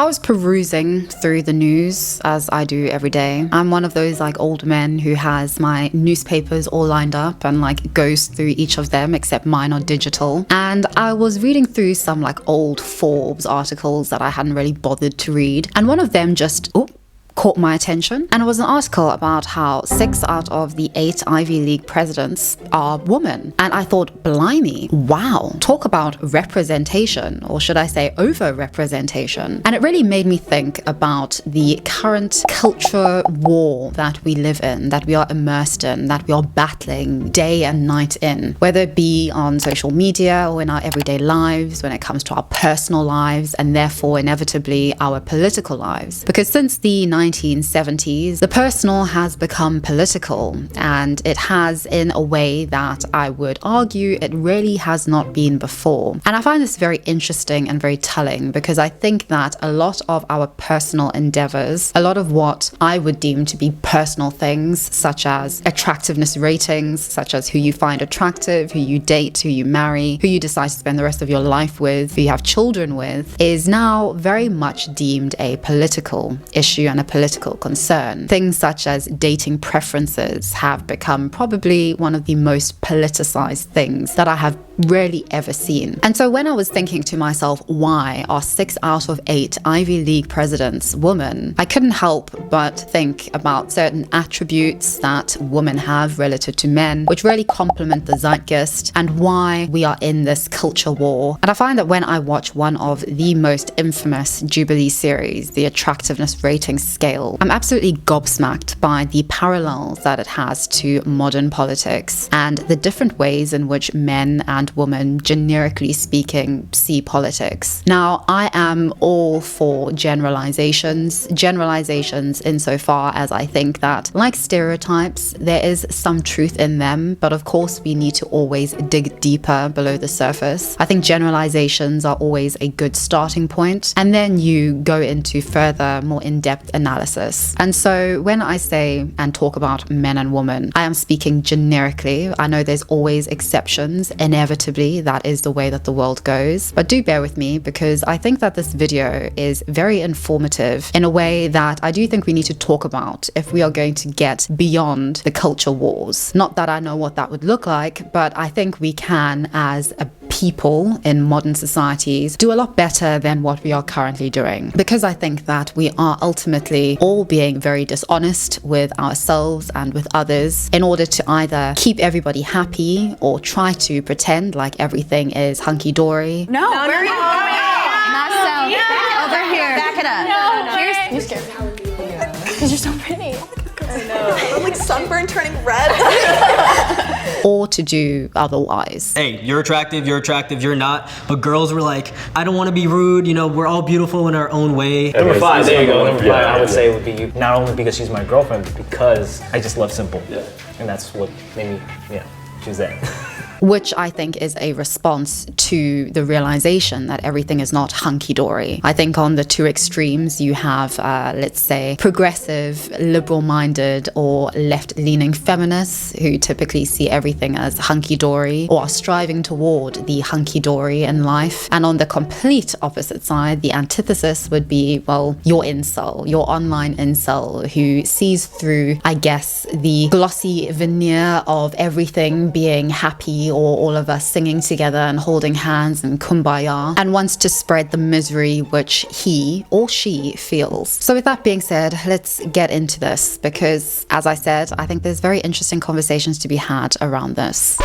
was perusing through the news, as I do every day. I'm one of those like old men who has my newspapers all lined up and like goes through each of them, except mine are digital. And I was reading through some like old Forbes articles that I hadn't really bothered to read. And one of them just, caught my attention, and it was an article about how 6 out of the 8 Ivy League presidents are women. And I thought, blimey, wow, talk about representation, or should I say over-representation. And it really made me think about the current culture war that we live in, that we are immersed in, that we are battling day and night in, whether it be on social media or in our everyday lives, when it comes to our personal lives, and therefore inevitably our political lives. Because since the 1970s, the personal has become political, and it has in a way that I would argue it really has not been before. And I find this very interesting and very telling, because I think that a lot of our personal endeavors, a lot of what I would deem to be personal things, such as attractiveness ratings, such as who you find attractive, who you date, who you marry, who you decide to spend the rest of your life with, who you have children with, is now very much deemed a political issue and a political concern. Things such as dating preferences have become probably one of the most politicized things that I have rarely ever seen. And so when I was thinking to myself, why are 6 out of 8 Ivy League presidents women, I couldn't help but think about certain attributes that women have relative to men, which really complement the zeitgeist, and why we are in this culture war. And I find that when I watch one of the most infamous Jubilee series, the attractiveness rating scale, I'm absolutely gobsmacked by the parallels that it has to modern politics and the different ways in which men and women, generically speaking, see politics. Now, I am all for generalizations insofar as I think that, like stereotypes, there is some truth in them, but of course we need to always dig deeper below the surface. I think generalizations are always a good starting point, and then you go into further, more in-depth analysis. And so when I say and talk about men and women, I am speaking generically. I know there's always exceptions. Inevitably, that is the way that the world goes. But do bear with me, because I think that this video is very informative in a way that I do think we need to talk about if we are going to get beyond the culture wars. Not that I know what that would look like, but I think we can, as a people in modern societies, do a lot better than what we are currently doing. Because I think that we are ultimately all being very dishonest with ourselves and with others in order to either keep everybody happy or try to pretend like everything is hunky-dory. No, where are you going? Not so. Yeah. Over here. Back it up. No. Here's... You scared me. Because you're so pretty. I know. I'm like sunburned turning red. Or to do otherwise. Hey, you're attractive, you're not. But girls were like, I don't want to be rude, you know, we're all beautiful in our own way. Number 5, there you go. Number 5, I would say would be not only because she's my girlfriend, but because I just love simple. Yeah. And that's what made me, choose that. Which I think is a response to the realization that everything is not hunky-dory. I think on the two extremes you have, let's say, progressive, liberal-minded or left-leaning feminists who typically see everything as hunky-dory or are striving toward the hunky-dory in life. And on the complete opposite side, the antithesis would be, well, your incel, your online incel who sees through, I guess, the glossy veneer of everything being happy or all of us singing together and holding hands and kumbaya, and wants to spread the misery which he or she feels. So with that being said, let's get into this, because as I said, I think there's very interesting conversations to be had around this.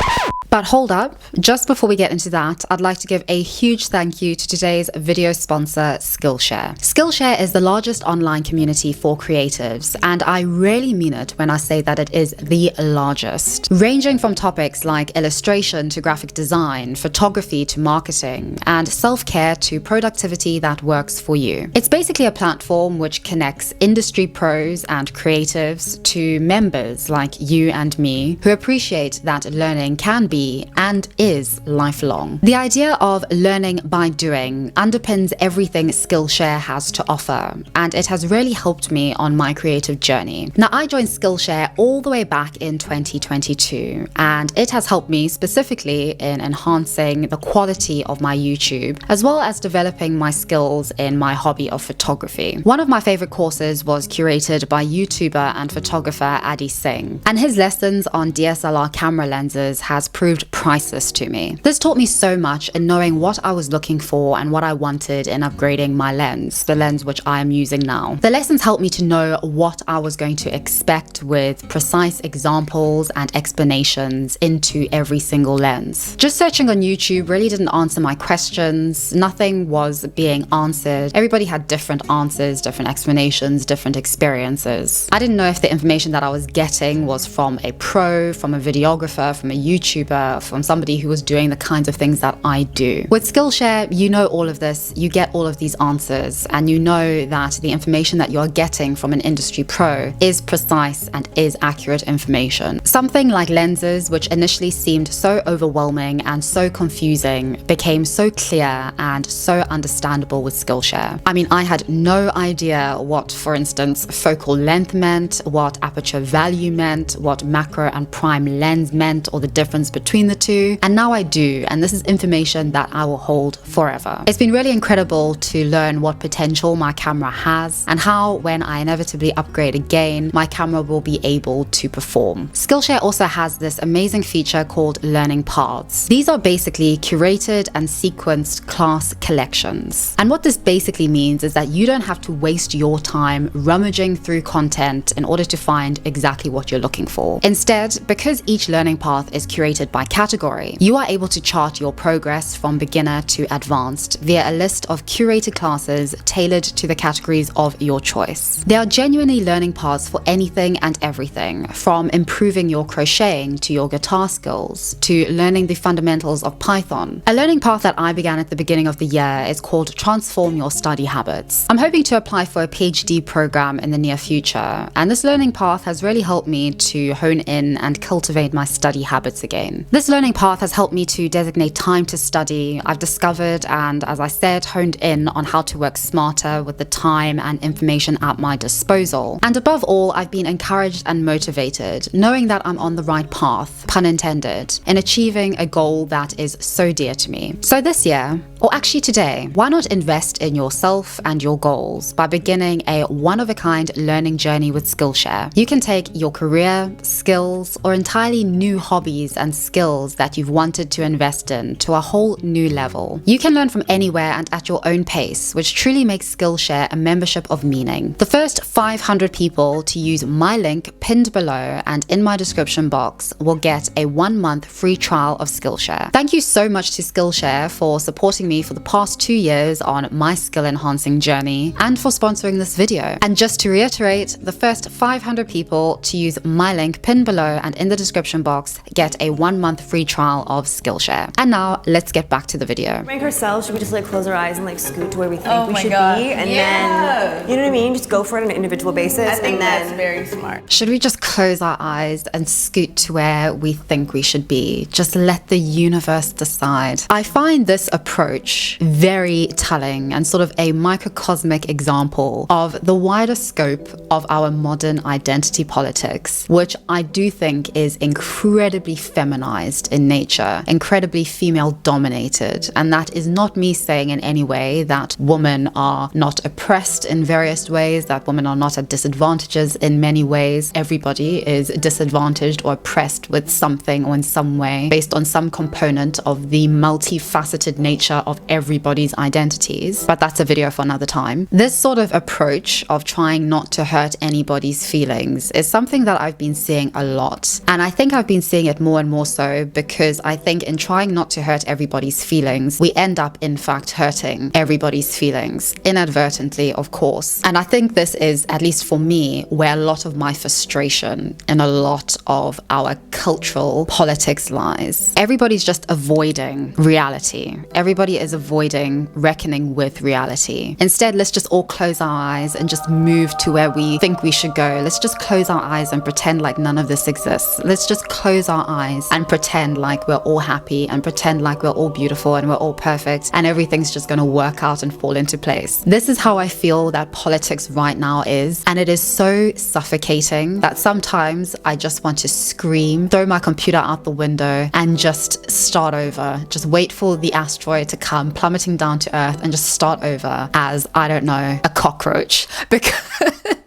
But hold up, just before we get into that, I'd like to give a huge thank you to today's video sponsor, Skillshare. Skillshare is the largest online community for creatives, and I really mean it when I say that it is the largest. Ranging from topics like illustration to graphic design, photography to marketing, and self-care to productivity that works for you. It's basically a platform which connects industry pros and creatives to members like you and me who appreciate that learning can be be and is lifelong. The idea of learning by doing underpins everything Skillshare has to offer, and it has really helped me on my creative journey. Now, I joined Skillshare all the way back in 2022, and it has helped me specifically in enhancing the quality of my YouTube, as well as developing my skills in my hobby of photography. One of my favorite courses was curated by YouTuber and photographer Adi Singh, and his lessons on DSLR camera lenses has proved priceless to me. This taught me so much in knowing what I was looking for and what I wanted in upgrading my lens, the lens which I am using now. The lessons helped me to know what I was going to expect with precise examples and explanations into every single lens. Just searching on YouTube really didn't answer my questions. Nothing was being answered. Everybody had different answers, different explanations, different experiences. I didn't know if the information that I was getting was from a pro, from a videographer, from a YouTuber, from somebody who was doing the kinds of things that I do. With Skillshare, you know all of this, you get all of these answers, and you know that the information that you're getting from an industry pro is precise and is accurate information. Something like lenses, which initially seemed so overwhelming and so confusing, became so clear and so understandable with Skillshare. I mean, I had no idea what, for instance, focal length meant, what aperture value meant, what macro and prime lens meant, or the difference between the two, and now I do, and this is information that I will hold forever. It's been really incredible to learn what potential my camera has and how, when I inevitably upgrade again, my camera will be able to perform. Skillshare also has this amazing feature called Learning Paths. These are basically curated and sequenced class collections. And what this basically means is that you don't have to waste your time rummaging through content in order to find exactly what you're looking for. Instead, because each learning path is curated by category, you are able to chart your progress from beginner to advanced via a list of curated classes tailored to the categories of your choice. There are genuinely learning paths for anything and everything, from improving your crocheting to your guitar skills to learning the fundamentals of Python. A learning path that I began at the beginning of the year is called Transform Your Study Habits. I'm hoping to apply for a PhD program in the near future, and this learning path has really helped me to hone in and cultivate my study habits again. This learning path has helped me to designate time to study. I've discovered and, as I said, honed in on how to work smarter with the time and information at my disposal. And above all, I've been encouraged and motivated, knowing that I'm on the right path, pun intended, in achieving a goal that is so dear to me. So this year, or actually today, why not invest in yourself and your goals by beginning a one-of-a-kind learning journey with Skillshare? You can take your career, skills, or entirely new hobbies and skills that you've wanted to invest in to a whole new level. You can learn from anywhere and at your own pace, which truly makes Skillshare a membership of meaning. The first 500 people to use my link pinned below and in my description box will get a 1-month free trial of Skillshare. Thank you so much to Skillshare for supporting me for the past 2 years on my skill enhancing journey and for sponsoring this video. And just to reiterate, the first 500 people to use my link pinned below and in the description box get a 1-month free trial of Skillshare. And now let's get back to the video. Rank ourselves, should we just like close our eyes and like scoot to where we think we should be, and then, you know what I mean, just go for it on an individual basis. I think and then that's very smart. Should we just close our eyes and scoot to where we think we should be? Just let the universe decide. I find this approach very telling and sort of a microcosmic example of the wider scope of our modern identity politics, which I do think is incredibly feminized in nature, incredibly female dominated. And that is not me saying in any way that women are not oppressed in various ways, that women are not at disadvantages in many ways. Everybody is disadvantaged or oppressed with something or in some way based on some component of the multifaceted nature of everybody's identities. But that's a video for another time. This sort of approach of trying not to hurt anybody's feelings is something that I've been seeing a lot. And I think I've been seeing it more and more so because I think in trying not to hurt everybody's feelings, we end up in fact hurting everybody's feelings, inadvertently, of course. And I think this is, at least for me, where a lot of my frustration and a lot of our cultural politics lies. Everybody's just avoiding reality. Everybody is avoiding reckoning with reality. Instead, let's just all close our eyes and just move to where we think we should go. Let's just close our eyes and pretend like none of this exists. Let's just close our eyes and pretend like we're all happy and pretend like we're all beautiful and we're all perfect and everything's just going to work out and fall into place. This is how I feel that politics right now is, and it is so suffocating that sometimes I just want to scream, throw my computer out the window and just start over. Just wait for the asteroid to come plummeting down to Earth and just start over as, I don't know, a cockroach. Because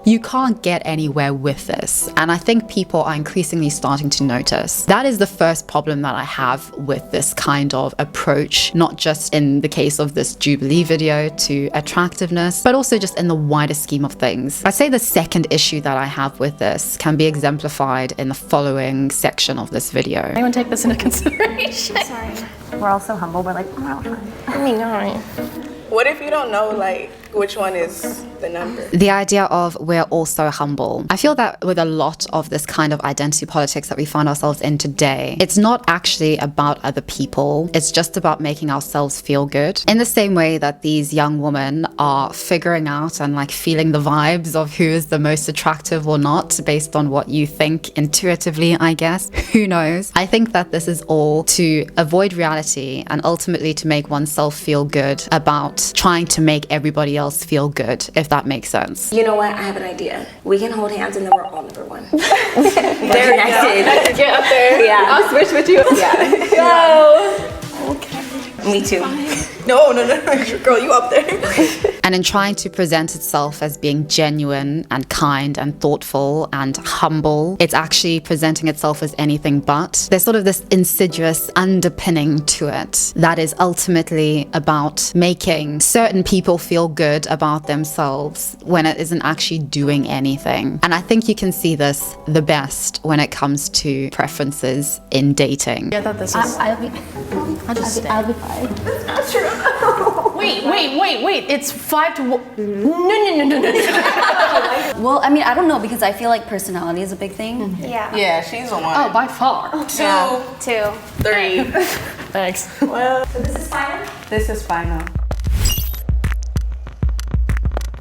you can't get anywhere with this. And I think people are increasingly starting to notice. That is the first problem that I have with this kind of approach, not just in the case of this Jubilee video to attractiveness, but also just in the wider scheme of things. I'd say the second issue that I have with this can be exemplified in the following section of this video. Anyone take this into consideration? Sorry. We're all so humble. We're like, oh, I mean, all right. What if you don't know, like, which one is the number? The idea of we're all so humble. I feel that with a lot of this kind of identity politics that we find ourselves in today, it's not actually about other people. It's just about making ourselves feel good. In the same way that these young women are figuring out and like feeling the vibes of who is the most attractive or not based on what you think intuitively, I guess. Who knows? I think that this is all to avoid reality and ultimately to make oneself feel good about trying to make everybody else feel good, if that makes sense. You know what? I have an idea. We can hold hands and then we're all number one. They're connected. Get up there. Yeah. I'll switch with you. Yeah. No. Okay. Me too. No. Girl, you up there. And in trying to present itself as being genuine and kind and thoughtful and humble, it's actually presenting itself as anything but. There's sort of this insidious underpinning to it that is ultimately about making certain people feel good about themselves when it isn't actually doing anything. And I think you can see this the best when it comes to preferences in dating. I thought this was... I'll just stay. I'll be fine. That's true. Wait. It's 5 to 1. No. Well, I mean, I don't know because I feel like personality is a big thing. Yeah, she's the one. Oh, by far. 2, 3. Thanks. Well, So this is final? this is final.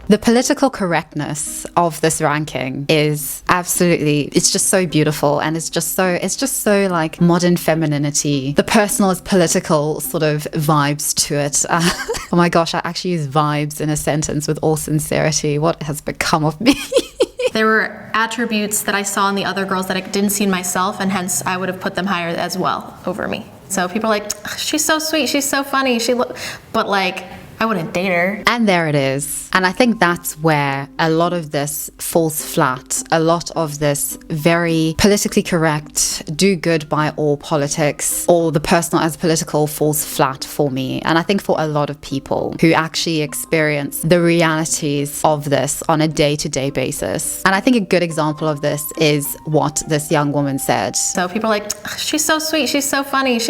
The political correctness of this ranking is absolutely, it's just so beautiful, and it's just so like modern femininity. The personal is political sort of vibes to it. Oh my gosh, I actually use vibes in a sentence with all sincerity. What has become of me? There were attributes that I saw in the other girls that I didn't see in myself, and hence I would have put them higher as well over me. So people are like, she's so sweet, she's so funny, but like, I wouldn't date her. And there it is. And I think that's where a lot of this falls flat. A lot of this very politically correct, do good by all politics, or the personal as political falls flat for me. And I think for a lot of people who actually experience the realities of this on a day-to-day basis. And I think a good example of this is what this young woman said. So people are like, she's so sweet, she's so funny,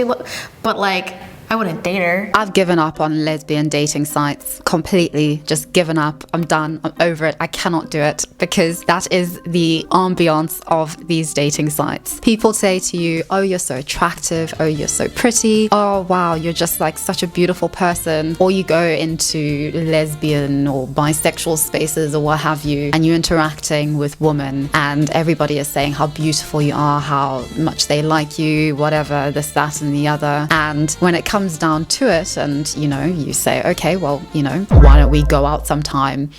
but like, I wouldn't date her. I've given up on lesbian dating sites completely, just given up. I'm done. I'm over it. I cannot do it because that is the ambiance of these dating sites. People say to you, oh, you're so attractive. Oh, you're so pretty. Oh, wow, you're just like such a beautiful person. Or you go into lesbian or bisexual spaces or what have you, and you're interacting with women and everybody is saying how beautiful you are, how much they like you, whatever, this, that, and the other. And when it comes down to it and, you know, you say, okay, well, you know, why don't we go out sometime?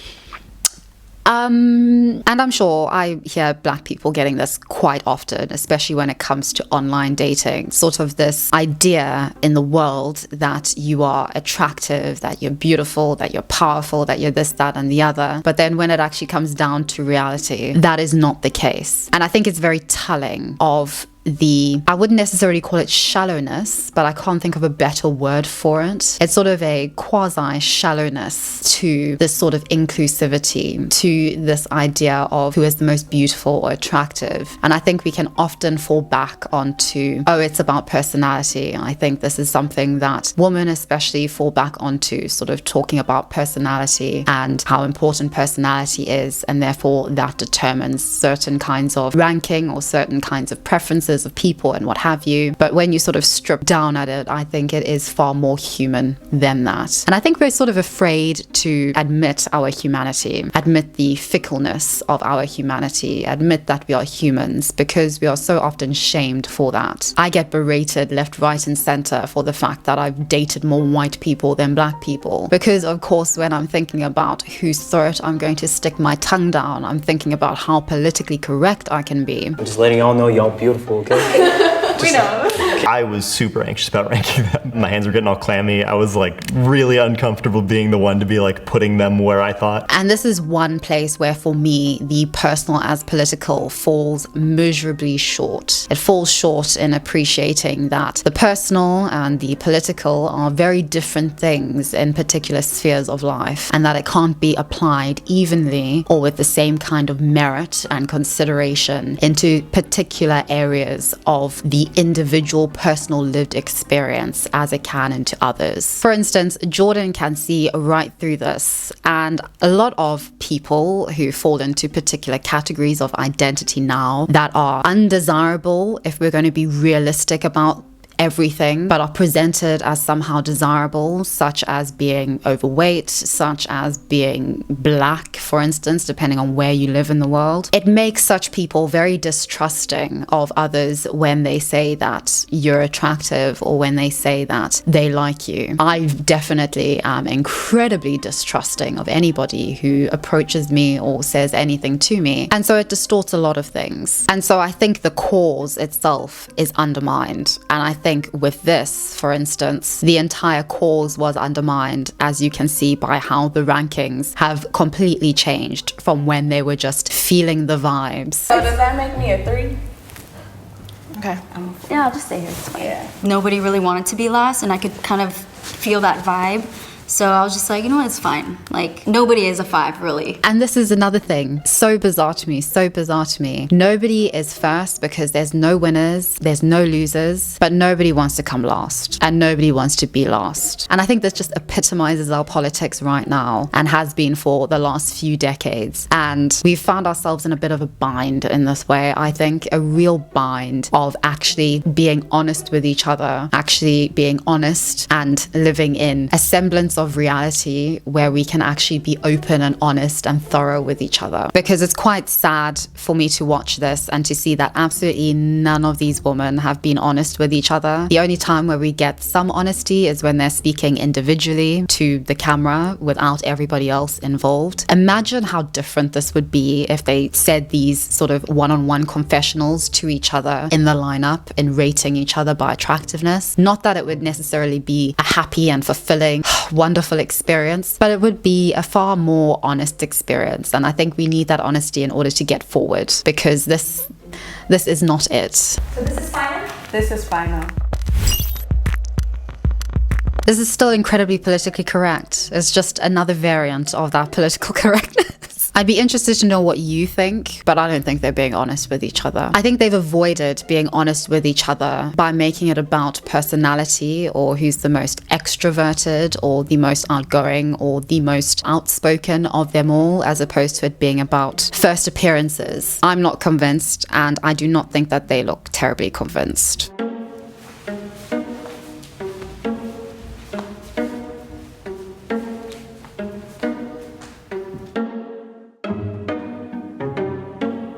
And I'm sure I hear black people getting this quite often, especially when it comes to online dating. Sort of this idea in the world that you are attractive, that you're beautiful, that you're powerful, that you're this, that, and the other. But then when it actually comes down to reality, that is not the case. And I think it's very telling of I wouldn't necessarily call it shallowness, but I can't think of a better word for it. It's sort of a quasi-shallowness to this sort of inclusivity, to this idea of who is the most beautiful or attractive. And I think we can often fall back onto, oh, it's about personality. I think this is something that women especially fall back onto, sort of talking about personality and how important personality is, and therefore that determines certain kinds of ranking or certain kinds of preferences preferences of people and what have you. But when you sort of strip down at it, I think it is far more human than that. And I think we're sort of afraid to admit our humanity, admit the fickleness of our humanity, admit that we are humans, because we are so often shamed for that. I get berated left, right, and center for the fact that I've dated more white people than black people. Because, of course, when I'm thinking about whose throat I'm going to stick my tongue down, I'm thinking about how politically correct I can be. I'm just letting y'all know y'all beautiful, okay? We know. I was super anxious about ranking them. My hands were getting all clammy. I was like really uncomfortable being the one to be like putting them where I thought. And this is one place where for me, the personal as political falls miserably short. It falls short in appreciating that the personal and the political are very different things in particular spheres of life, and that it can't be applied evenly or with the same kind of merit and consideration into particular areas of the individual personal lived experience as it can into others. For instance, Jordan can see right through this, and a lot of people who fall into particular categories of identity now that are undesirable, if we're going to be realistic about everything, but are presented as somehow desirable, such as being overweight, such as being black, for instance, depending on where you live in the world. It makes such people very distrusting of others when they say that you're attractive or when they say that they like you. I definitely am incredibly distrusting of anybody who approaches me or says anything to me. And so it distorts a lot of things. And so I think the cause itself is undermined. And I think with this, for instance, the entire cause was undermined, as you can see by how the rankings have completely changed from when they were just feeling the vibes. So does that make me a 3? Okay. Yeah, I'll just stay here. It's fine. Yeah. Nobody really wanted to be last, and I could kind of feel that vibe. So I was just like, you know what, it's fine. Like, nobody is a 5, really. And this is another thing, so bizarre to me. Nobody is first because there's no winners, there's no losers, but nobody wants to come last, and nobody wants to be last. And I think this just epitomizes our politics right now, and has been for the last few decades. And we've found ourselves in a bit of a bind in this way, I think, a real bind of actually being honest with each other, actually being honest and living in a semblance of reality where we can actually be open and honest and thorough with each other. Because it's quite sad for me to watch this and to see that absolutely none of these women have been honest with each other. The only time where we get some honesty is when they're speaking individually to the camera without everybody else involved. Imagine how different this would be if they said these sort of one-on-one confessionals to each other in the lineup and rating each other by attractiveness. Not that it would necessarily be a happy and fulfilling wonderful experience, but it would be a far more honest experience. And I think we need that honesty in order to get forward, because this is not it. So this is final? This is final. This is still incredibly politically correct. It's just another variant of that political correctness. I'd be interested to know what you think, but I don't think they're being honest with each other. I think they've avoided being honest with each other by making it about personality, or who's the most extroverted or the most outgoing or the most outspoken of them all, as opposed to it being about first appearances. I'm not convinced, and I do not think that they look terribly convinced.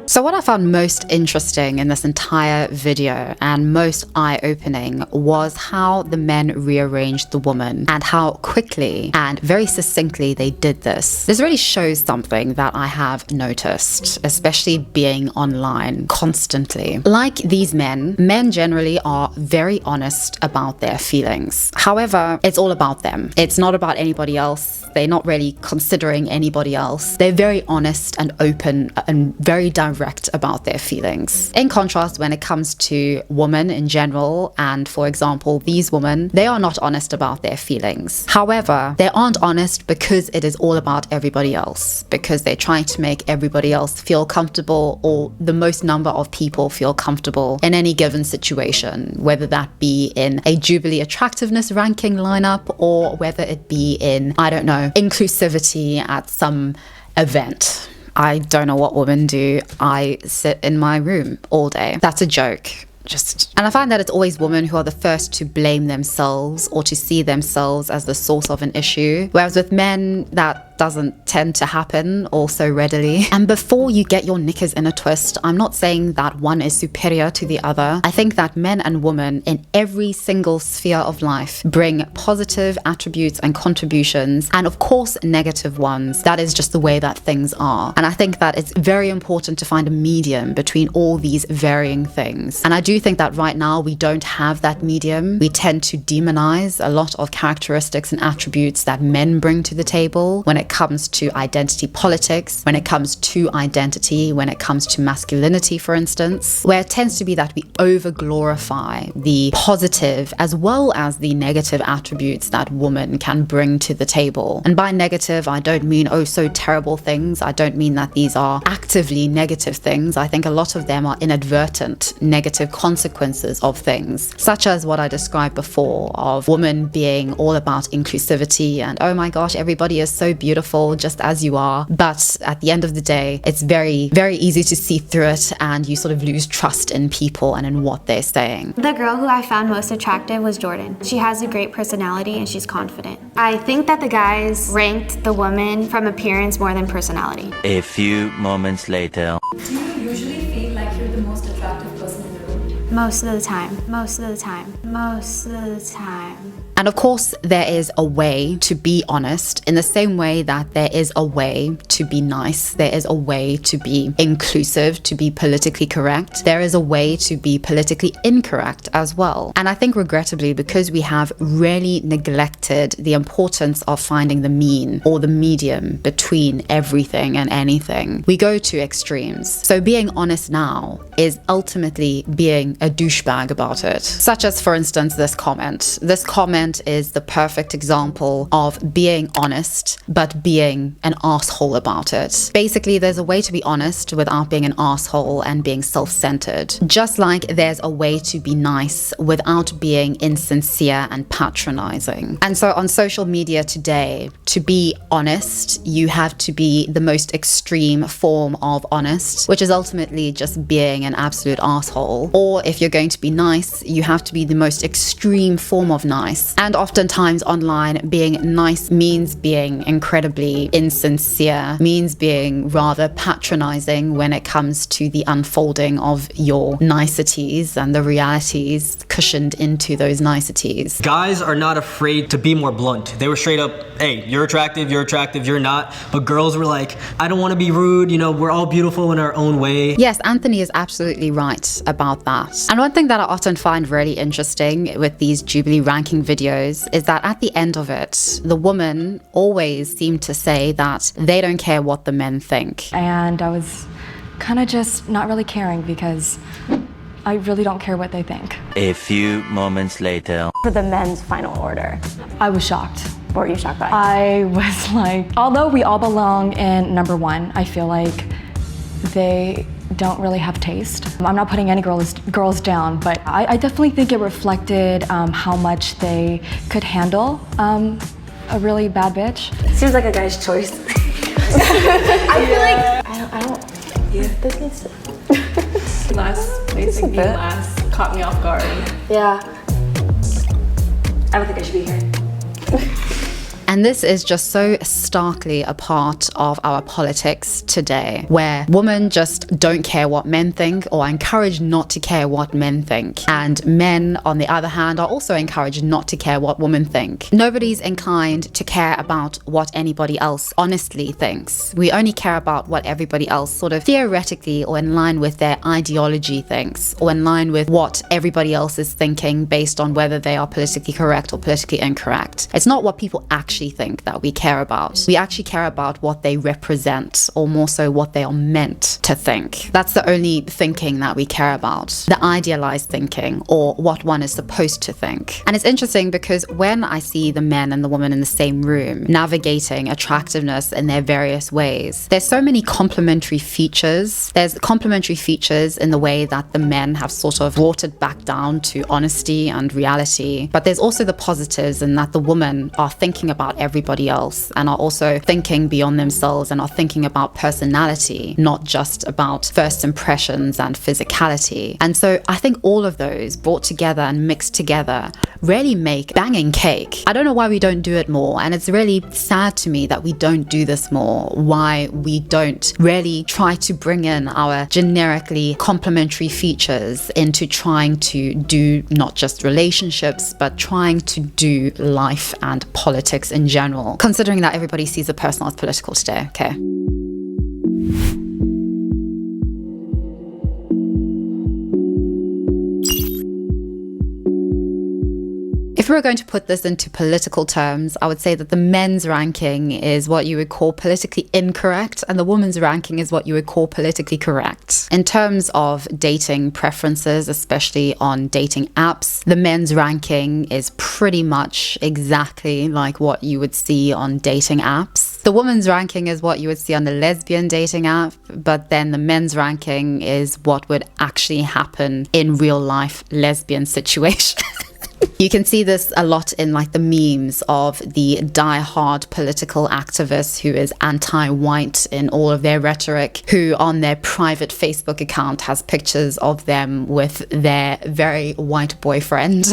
So what I found most interesting in this entire video and most eye-opening was how the men rearranged the woman and how quickly and very succinctly they did this. This really shows something that I have noticed, especially being online constantly. Like these men generally are very honest about their feelings. However, it's all about them. It's not about anybody else. They're not really considering anybody else. They're very honest and open and very direct about their feelings. In contrast, when it comes to women in general, and for example, these women, they are not honest about their feelings. However, they aren't honest because it is all about everybody else, because they're trying to make everybody else feel comfortable, or the most number of people feel comfortable in any given situation, whether that be in a Jubilee attractiveness ranking lineup, or whether it be in, I don't know, inclusivity at some event. I don't know what women do. I sit in my room all day. That's a joke. And I find that it's always women who are the first to blame themselves or to see themselves as the source of an issue, whereas with men that doesn't tend to happen all so readily. And before you get your knickers in a twist, I'm not saying that one is superior to the other. I think that men and women in every single sphere of life bring positive attributes and contributions, and of course negative ones. That is just the way that things are. And I think that it's very important to find a medium between all these varying things. And I do think that right now we don't have that medium. We tend to demonize a lot of characteristics and attributes that men bring to the table when it comes to identity politics, when it comes to identity, when it comes to masculinity, for instance, where it tends to be that we over-glorify the positive as well as the negative attributes that women can bring to the table. And by negative, I don't mean oh so terrible things. I don't mean that these are actively negative things. I think a lot of them are inadvertent negative consequences of things, such as what I described before of women being all about inclusivity and oh my gosh, everybody is so beautiful just as you are. But at the end of the day, it's very, very easy to see through it, and you sort of lose trust in people and in what they're saying. The girl who I found most attractive was Jordan. She has a great personality and she's confident. I think that the guys ranked the woman from appearance more than personality. A few moments later. Do you usually feel like you're the most attractive person in the room? Most of the time. Most of the time. Most of the time. And of course, there is a way to be honest in the same way that there is a way to be nice. There is a way to be inclusive, to be politically correct. There is a way to be politically incorrect as well. And I think regrettably, because we have really neglected the importance of finding the mean or the medium between everything and anything, we go to extremes. So being honest now is ultimately being a douchebag about it. Such as, for instance, this comment. This comment is the perfect example of being honest, but being an asshole about it. Basically, there's a way to be honest without being an asshole and being self-centered. Just like there's a way to be nice without being insincere and patronizing. And so on social media today, to be honest, you have to be the most extreme form of honest, which is ultimately just being an absolute asshole. Or if you're going to be nice, you have to be the most extreme form of nice. And oftentimes online, being nice means being incredibly insincere, means being rather patronizing when it comes to the unfolding of your niceties and the realities cushioned into those niceties. Guys are not afraid to be more blunt. They were straight up, hey, you're attractive, you're not. But girls were like, I don't want to be rude, you know, we're all beautiful in our own way. Yes, Anthony is absolutely right about that. And one thing that I often find really interesting with these Jubilee ranking videos is that at the end of it, the women always seem to say that they don't care what the men think. And I was kind of just not really caring because I really don't care what they think. A few moments later. For the men's final order, I was shocked. what were you shocked by? I was like, although we all belong in number one, I feel like they don't really have taste. I'm not putting any girls down, but I definitely think it reflected how much they could handle a really bad bitch. Seems like a guy's choice. I feel like I don't. Yeah, this needs to. Last placing being last caught me off guard. Yeah. I don't think I should be here. And this is just so starkly a part of our politics today, where women just don't care what men think or are encouraged not to care what men think. And men, on the other hand, are also encouraged not to care what women think. Nobody's inclined to care about what anybody else honestly thinks. We only care about what everybody else sort of theoretically or in line with their ideology thinks, or in line with what everybody else is thinking based on whether they are politically correct or politically incorrect. It's not what people actually think that we care about. We actually care about what they represent, or more so what they are meant to think. That's the only thinking that we care about, the idealized thinking, or what one is supposed to think. And it's interesting because when I see the men and the women in the same room navigating attractiveness in their various ways, there's so many complementary features. There's complementary features in the way that the men have sort of watered back down to honesty and reality, but there's also the positives in that the women are thinking about about everybody else and are also thinking beyond themselves and are thinking about personality, not just about first impressions and physicality. And so I think all of those brought together and mixed together really make banging cake. I don't know why we don't do it more, and it's really sad to me that we don't do this more, why we don't really try to bring in our generically complementary features into trying to do not just relationships, but trying to do life and politics in general, considering that everybody sees the personal as political today, okay? If we were going to put this into political terms, I would say that the men's ranking is what you would call politically incorrect, and the women's ranking is what you would call politically correct. In terms of dating preferences, especially on dating apps, the men's ranking is pretty much exactly like what you would see on dating apps. The women's ranking is what you would see on the lesbian dating app, but then the men's ranking is what would actually happen in real life lesbian situations. You can see this a lot in like the memes of the die-hard political activist who is anti-white in all of their rhetoric, who on their private Facebook account has pictures of them with their very white boyfriend.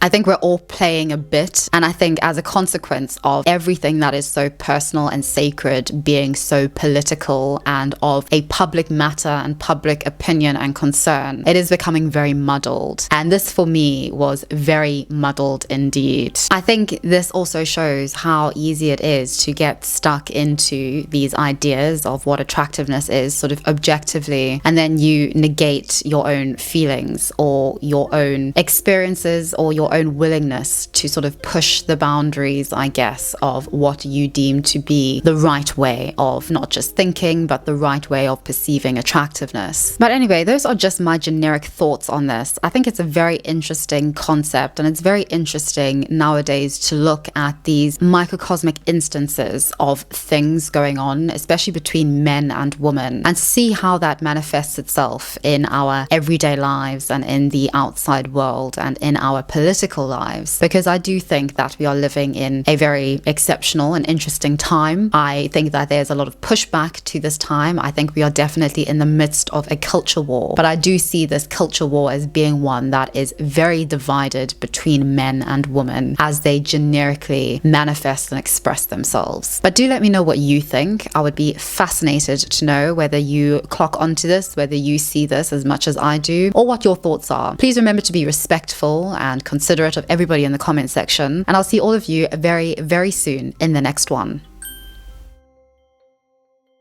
I think we're all playing a bit, and I think as a consequence of everything that is so personal and sacred being so political and of a public matter and public opinion and concern, it is becoming very muddled. And this for me was very muddled indeed. I think this also shows how easy it is to get stuck into these ideas of what attractiveness is sort of objectively, and then you negate your own feelings or your own experiences or your own willingness to sort of push the boundaries, I guess, of what you deem to be the right way of not just thinking, but the right way of perceiving attractiveness. But anyway, those are just my generic thoughts on this. I think it's a very interesting concept, and it's very interesting nowadays to look at these microcosmic instances of things going on, especially between men and women, and see how that manifests itself in our everyday lives and in the outside world and in our political lives. Because I do think that we are living in a very exceptional and interesting time. I think that there's a lot of pushback to this time. I think we are definitely in the midst of a culture war, but I do see this culture war as being one that is very divided between men and women as they generically manifest and express themselves. But do let me know what you think. I would be fascinated to know whether you clock onto this, whether you see this as much as I do, or what your thoughts are. Please remember to be respectful and considerate of everybody in the comment section, and I'll see all of you very, very soon in the next one.